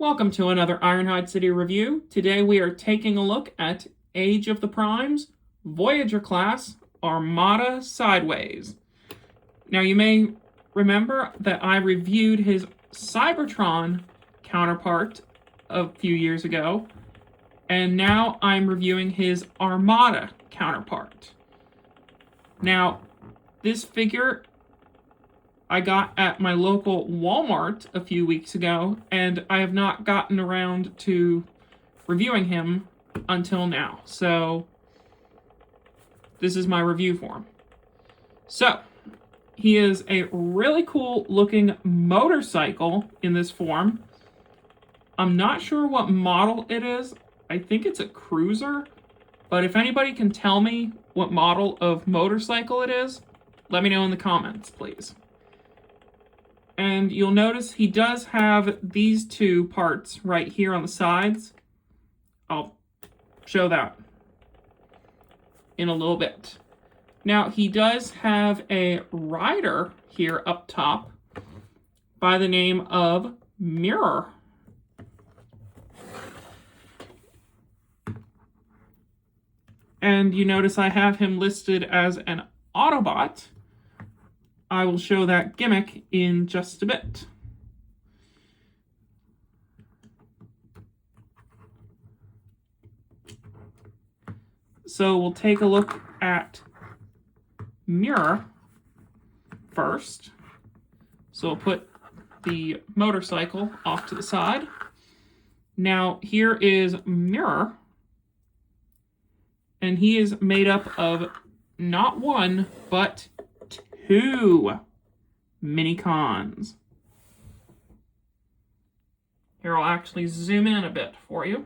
Welcome to another Ironhide City review. Today we are taking a look at Age of the Primes, Voyager class, Armada Sideways. Now you may remember that I reviewed his Cybertron counterpart a few years ago, and now I'm reviewing his Armada counterpart. Now, this figure I got at my local Walmart a few weeks ago, and I have not gotten around to reviewing him until now. So, this is my review for him. So, he is a really cool looking motorcycle in this form. I'm not sure what model it is. I think it's a cruiser. But if anybody can tell me what model of motorcycle it is, let me know in the comments, please. And you'll notice he does have these two parts right here on the sides. I'll show that in a little bit. Now, he does have a rider here up top by the name of Mirror. And you notice I have him listed as an Autobot. I will show that gimmick in just a bit. So we'll take a look at Mirror first. So we'll put the motorcycle off to the side. Now here is Mirror. And he is made up of not one, but two mini-cons. Here, I'll actually zoom in a bit for you.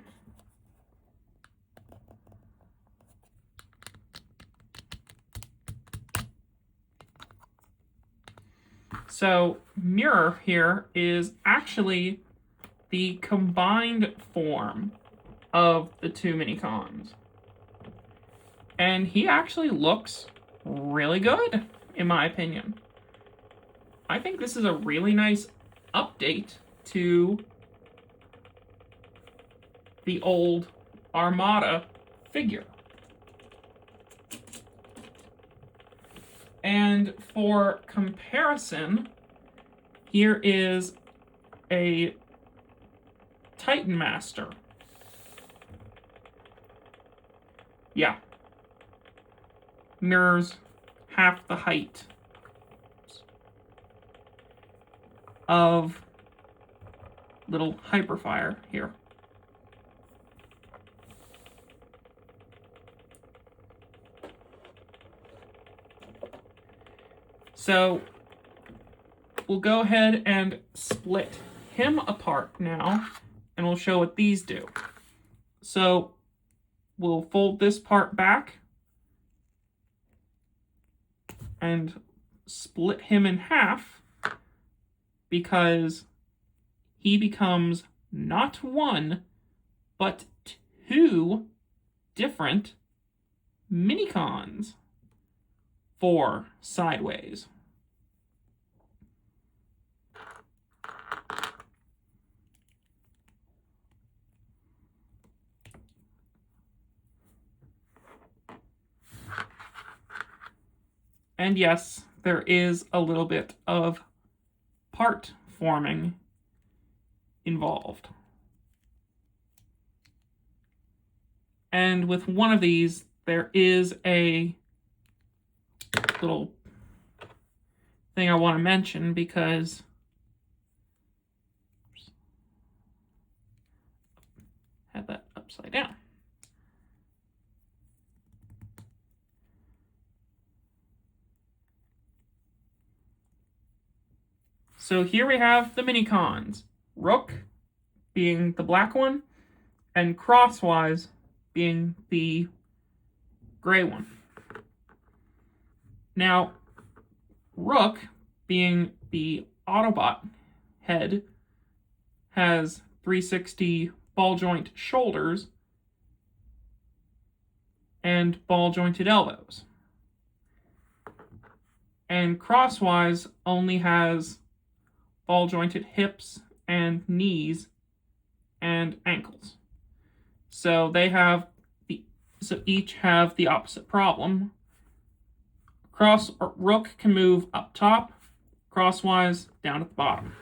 So, Mirror here is actually the combined form of the two mini-cons. And he actually looks really good, in my opinion. I think this is a really nice update to the old Armada figure. And for comparison, here is a Titan Master. Yeah. Mirrors half the height of little Hyperfire here. So we'll go ahead and split him apart now, and we'll show what these do. So we'll fold this part back and split him in half because he becomes not one, but two different mini-cons for Sideways. And yes, there is a little bit of part forming involved. And with one of these, there is a little thing I want to mention because I had that upside down. So here we have the mini-cons. Rook being the black one, and Crosswise being the gray one. Now, Rook, being the Autobot head, has 360 ball joint shoulders and ball jointed elbows. And Crosswise only has ball jointed hips and knees and ankles. So each have the opposite problem. Rook can move up top, crosswise down at the bottom.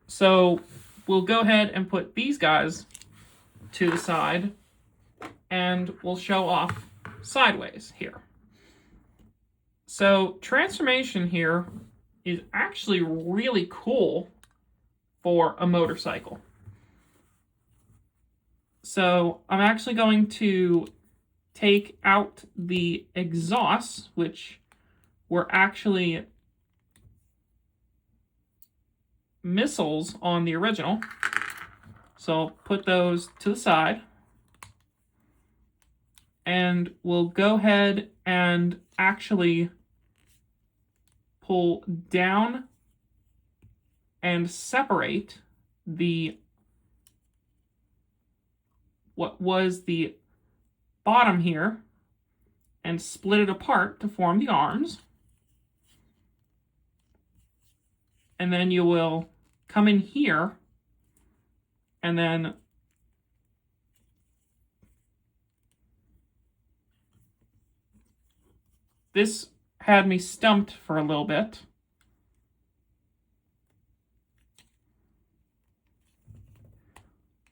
So we'll go ahead and put these guys to the side, and we'll show off sideways here. So transformation here is actually really cool for a motorcycle. So I'm actually going to take out the exhausts, which were actually missiles on the original. So I'll put those to the side. And we'll go ahead and actually pull down and separate what was the bottom here and split it apart to form the arms. And then you will come in here and then this had me stumped for a little bit.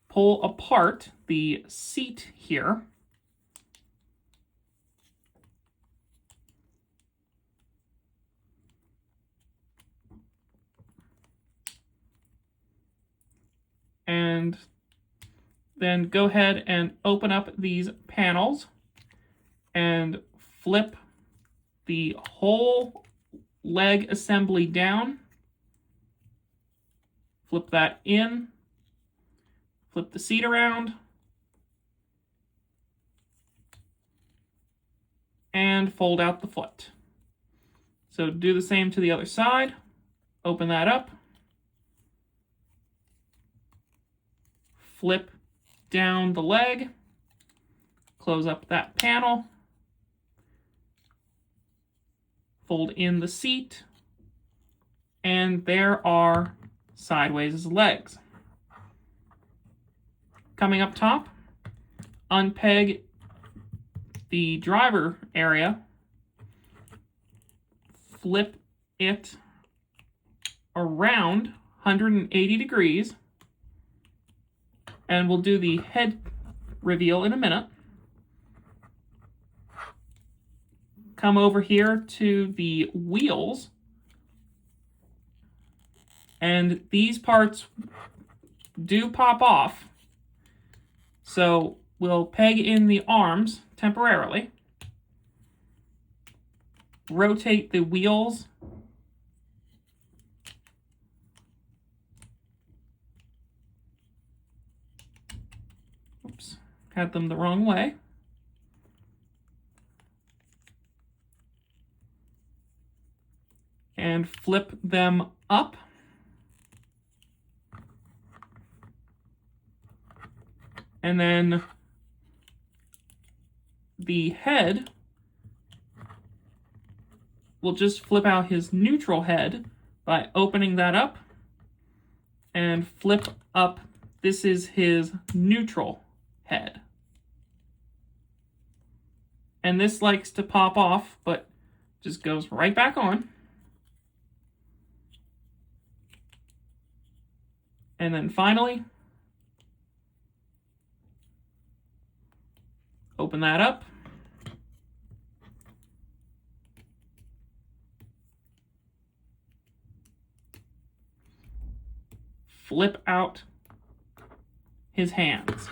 Pull apart the seat here. And then go ahead and open up these panels and flip the whole leg assembly down. Flip that in. Flip the seat around. And fold out the foot. So do the same to the other side. Open that up. Flip down the leg. Close up that panel. Fold in the seat. And there are sideways legs. Coming up top, unpeg the driver area, flip it around 180 degrees, and we'll do the head reveal in a minute. Come over here to the wheels, and these parts do pop off. So we'll peg in the arms temporarily, rotate the wheels, oops, had them the wrong way, and flip them up. And then the head, we'll just flip out his neutral head by opening that up and flip up. This is his neutral head. And this likes to pop off, but just goes right back on. And then finally, open that up. Flip out his hands.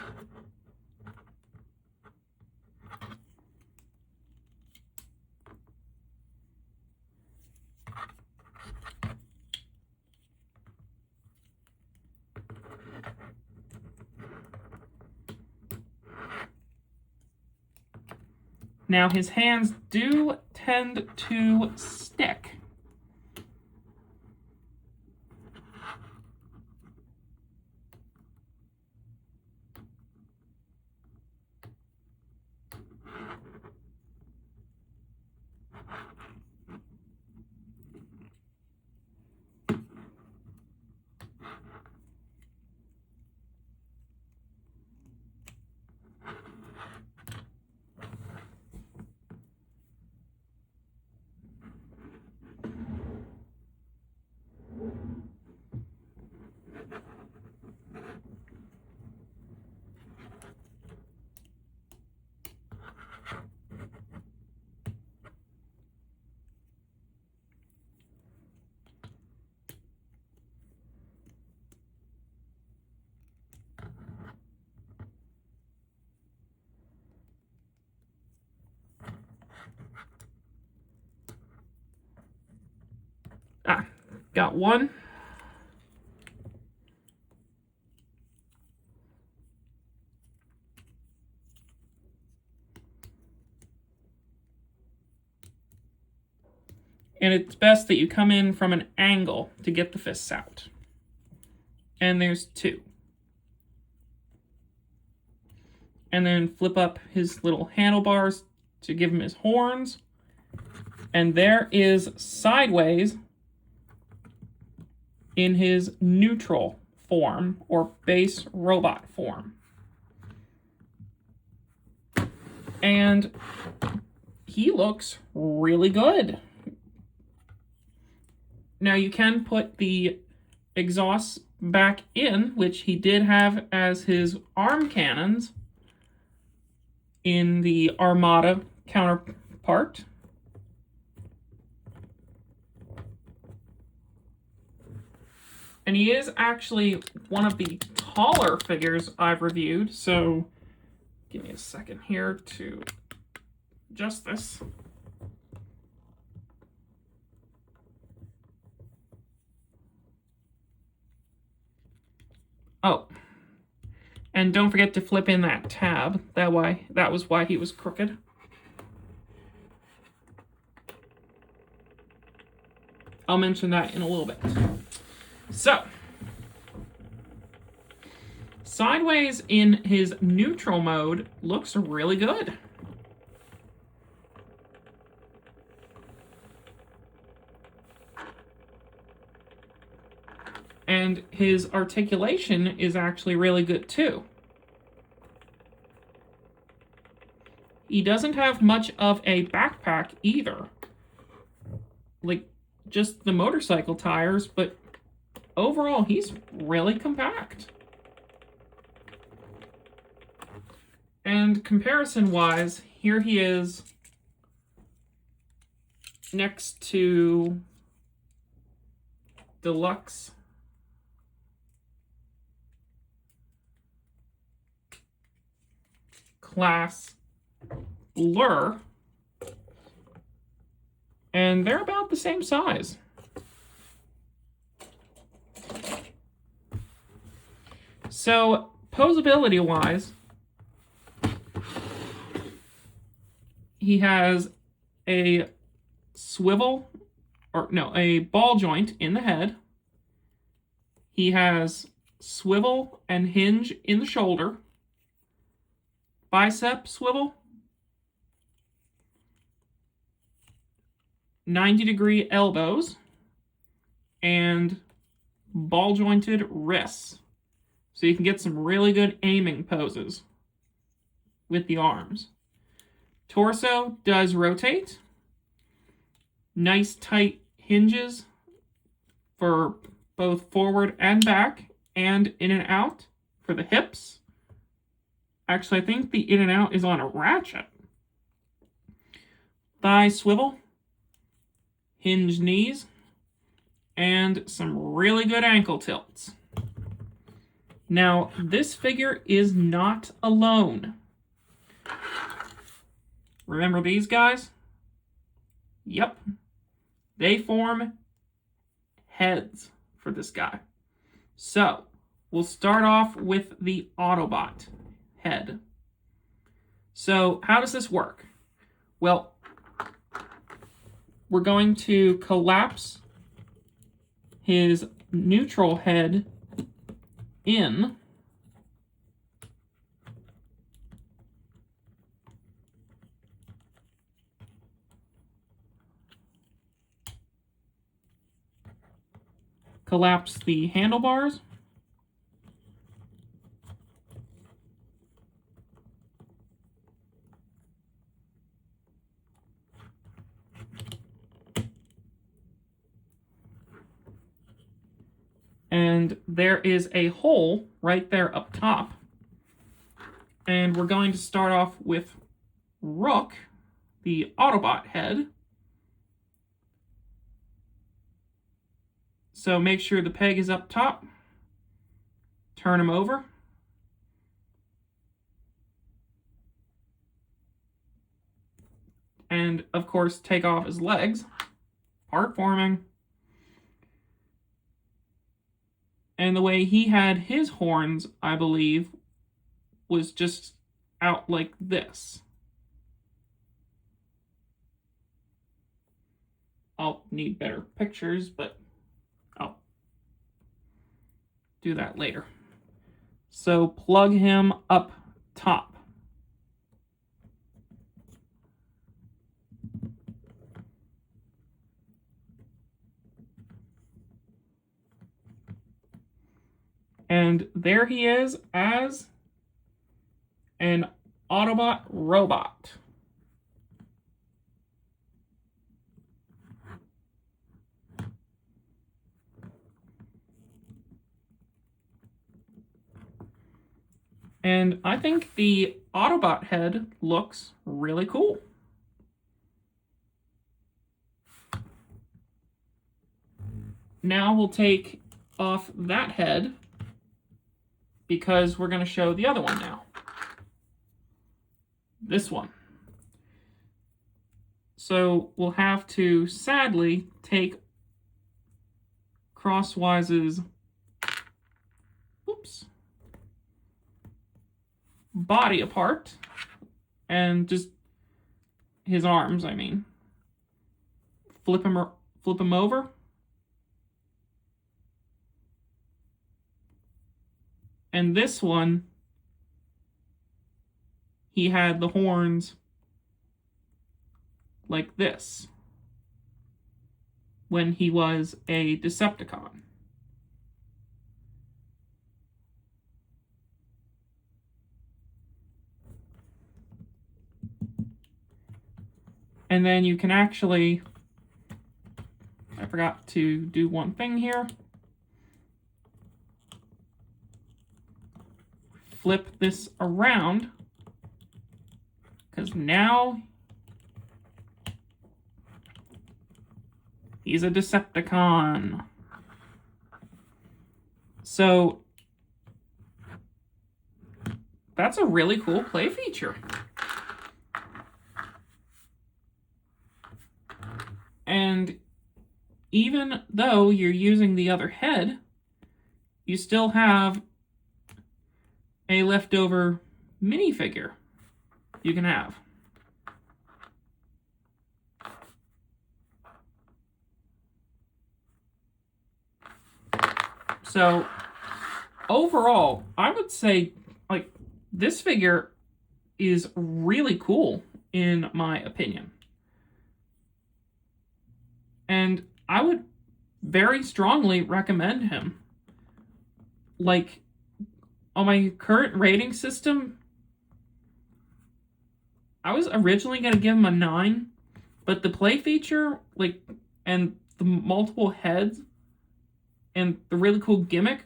Now his hands do tend to stick. Got one. And it's best that you come in from an angle to get the fists out. And there's two. And then flip up his little handlebars to give him his horns. And there is Sideways in his neutral form, or base robot form. And he looks really good. Now you can put the exhausts back in, which he did have as his arm cannons in the Armada counterpart. And he is actually one of the taller figures I've reviewed, so give me a second here to adjust this. Oh, and don't forget to flip in that tab. That was why he was crooked. I'll mention that in a little bit. So, Sideways in his neutral mode looks really good. And his articulation is actually really good too. He doesn't have much of a backpack either. Like, just the motorcycle tires, but overall, he's really compact. And comparison-wise, here he is next to Deluxe Class Blur, and they're about the same size. So, posability-wise, he has a a ball joint in the head. He has swivel and hinge in the shoulder. Bicep swivel. 90-degree elbows. And ball jointed wrists. So you can get some really good aiming poses with the arms. Torso does rotate. Nice tight hinges for both forward and back, and in and out for the hips. Actually, I think the in and out is on a ratchet. Thigh swivel, hinge knees, and some really good ankle tilts. Now, this figure is not alone. Remember these guys? Yep. They form heads for this guy. So, we'll start off with the Autobot head. So, how does this work? Well, we're going to collapse his neutral head in. Collapse the handlebars. And there is a hole right there up top. And we're going to start off with Rook, the Autobot head. So make sure the peg is up top. Turn him over. And, of course, take off his legs. Part forming. And the way he had his horns, I believe, was just out like this. I'll need better pictures, but I'll do that later. So plug him up top. And there he is as an Autobot robot. And I think the Autobot head looks really cool. Now we'll take off that head because we're going to show the other one now. This one. So we'll have to, sadly, take Crosswise's body apart, and just his arms, I mean. Flip him over. And this one, he had the horns like this when he was a Decepticon. And then you can actually, I forgot to do one thing here. Flip this around, because now he's a Decepticon. So that's a really cool play feature. And even though you're using the other head, you still have a leftover minifigure you can have. So overall, I would say, like, this figure is really cool in my opinion. And I would very strongly recommend him. Like, on my current rating system, I was originally going to give him a 9, but the play feature, like, and the multiple heads, and the really cool gimmick,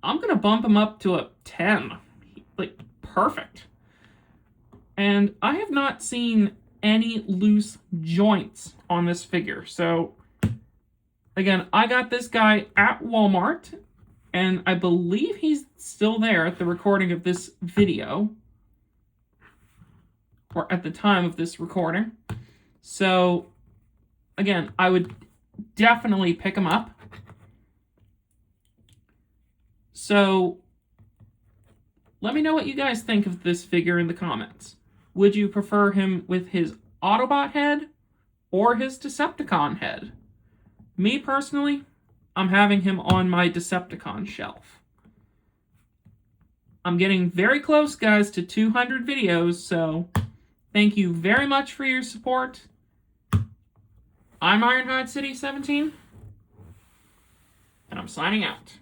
I'm going to bump him up to a 10. Like, perfect. And I have not seen any loose joints on this figure. So, again, I got this guy at Walmart, and I believe he's still there at the recording of this video, or at the time of this recording. So, again, I would definitely pick him up. So, let me know what you guys think of this figure in the comments. Would you prefer him with his Autobot head or his Decepticon head? Me personally, I'm having him on my Decepticon shelf. I'm getting very close, guys, to 200 videos, so thank you very much for your support. I'm Ironhide City 17, and I'm signing out.